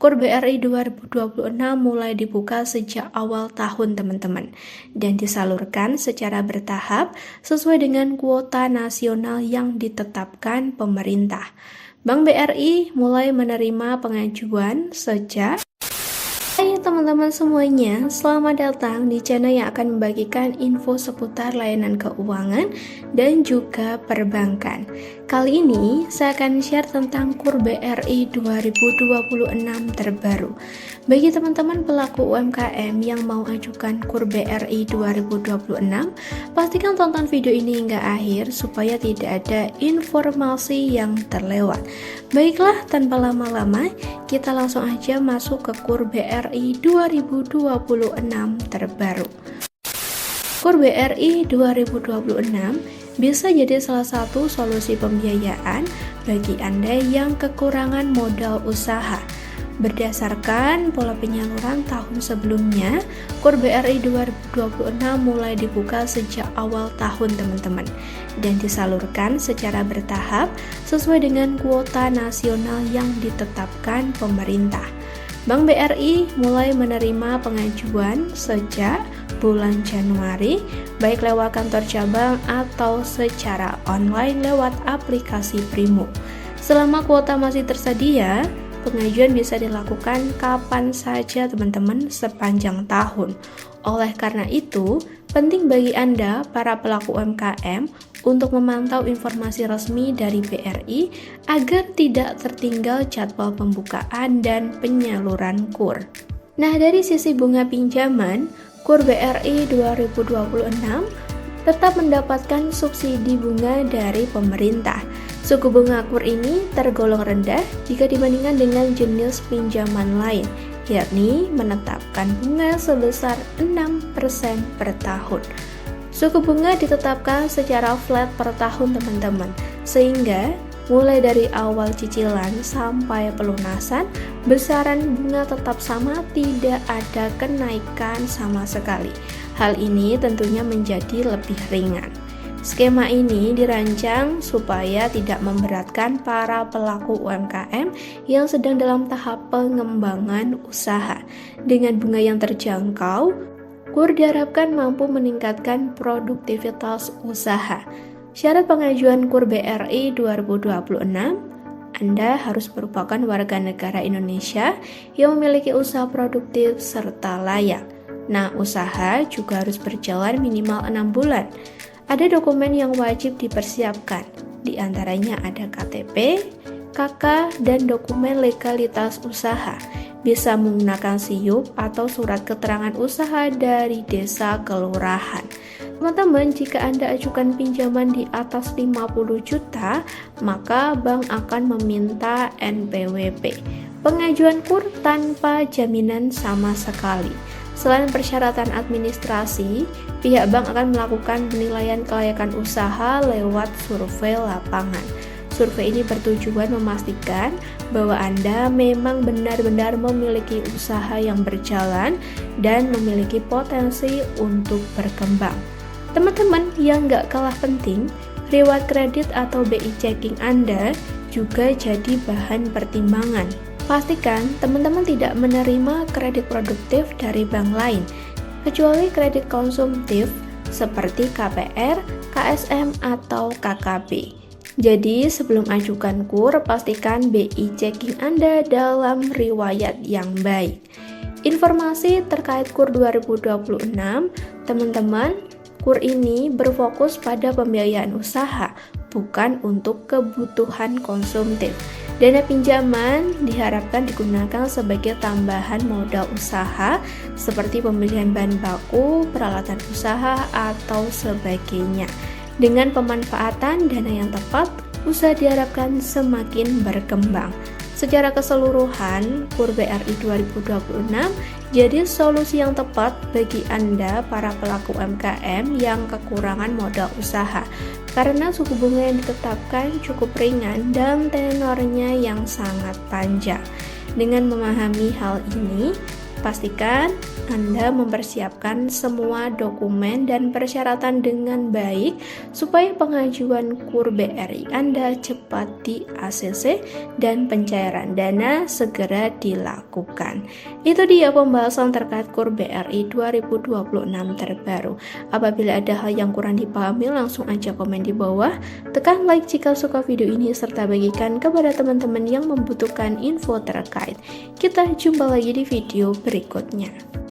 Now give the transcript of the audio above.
KUR BRI 2026 mulai dibuka sejak awal tahun teman-teman dan disalurkan secara bertahap sesuai dengan kuota nasional yang ditetapkan pemerintah. Bank BRI mulai menerima pengajuan sejak Hai teman-teman semuanya, selamat datang di channel yang akan membagikan info seputar layanan keuangan dan juga perbankan. Kali ini saya akan share tentang KUR BRI 2026 terbaru. Bagi teman-teman pelaku UMKM yang mau ajukan KUR BRI 2026, pastikan tonton video ini hingga akhir supaya tidak ada informasi yang terlewat. Baiklah, tanpa lama-lama, kita langsung aja masuk ke KUR BRI 2026 terbaru. KUR BRI 2026 bisa jadi salah satu solusi pembiayaan bagi Anda yang kekurangan modal usaha. Berdasarkan pola penyaluran tahun sebelumnya, KUR BRI 2026 mulai dibuka sejak awal tahun teman-teman dan disalurkan secara bertahap sesuai dengan kuota nasional yang ditetapkan pemerintah. Bank BRI mulai menerima pengajuan sejak bulan Januari, baik lewat kantor cabang atau secara online lewat aplikasi Primo. Selama kuota masih tersedia, pengajuan bisa dilakukan kapan saja teman-teman sepanjang tahun. Oleh karena itu, penting bagi Anda, para pelaku UMKM, untuk memantau informasi resmi dari BRI agar tidak tertinggal jadwal pembukaan dan penyaluran KUR. Nah, dari sisi bunga pinjaman, KUR BRI 2026 tetap mendapatkan subsidi bunga dari pemerintah. Suku bunga KUR ini tergolong rendah jika dibandingkan dengan jenis pinjaman lain, yakni menetapkan bunga sebesar 6% per tahun. Suku bunga ditetapkan secara flat per tahun teman-teman, sehingga mulai dari awal cicilan sampai pelunasan, besaran bunga tetap sama, tidak ada kenaikan sama sekali. Hal ini tentunya menjadi lebih ringan. Skema ini dirancang supaya tidak memberatkan para pelaku UMKM yang sedang dalam tahap pengembangan usaha. Dengan bunga yang terjangkau, KUR diharapkan mampu meningkatkan produktivitas usaha. Syarat pengajuan KUR BRI 2026, Anda harus merupakan warga negara Indonesia yang memiliki usaha produktif serta layak. Nah, usaha juga harus berjalan minimal 6 bulan. Ada dokumen yang wajib dipersiapkan, di antaranya ada KTP, KK, dan dokumen legalitas usaha. Bisa menggunakan SIUP atau surat keterangan usaha dari desa kelurahan. Teman-teman, jika Anda ajukan pinjaman di atas 50 juta, maka bank akan meminta NPWP. Pengajuan KUR tanpa jaminan sama sekali. Selain persyaratan administrasi, pihak bank akan melakukan penilaian kelayakan usaha lewat survei lapangan. Survei ini bertujuan memastikan bahwa Anda memang benar-benar memiliki usaha yang berjalan dan memiliki potensi untuk berkembang. Teman-teman, yang gak kalah penting, riwayat kredit atau BI checking Anda juga jadi bahan pertimbangan. Pastikan teman-teman tidak menerima kredit produktif dari bank lain, kecuali kredit konsumtif seperti KPR, KSM, atau KKB. Jadi, sebelum ajukan KUR, pastikan BI checking Anda dalam riwayat yang baik. Informasi terkait KUR 2026, teman-teman, KUR ini berfokus pada pembiayaan usaha, bukan untuk kebutuhan konsumtif. Dana pinjaman diharapkan digunakan sebagai tambahan modal usaha, seperti pembelian bahan baku, peralatan usaha, atau sebagainya. Dengan pemanfaatan dana yang tepat, usaha diharapkan semakin berkembang. Secara keseluruhan, KUR BRI 2026 jadi solusi yang tepat bagi Anda, para pelaku UMKM yang kekurangan modal usaha, karena suku bunga yang ditetapkan cukup ringan dan tenornya yang sangat panjang. Dengan memahami hal ini, Pastikan Anda mempersiapkan semua dokumen dan persyaratan dengan baik supaya pengajuan KUR BRI Anda cepat di ACC dan pencairan dana segera dilakukan. Itu dia pembahasan terkait KUR BRI 2026 terbaru. Apabila ada hal yang kurang dipahami, langsung aja komen di bawah. Tekan like jika suka video ini serta bagikan kepada teman-teman yang membutuhkan info terkait. Kita jumpa lagi di video berikutnya.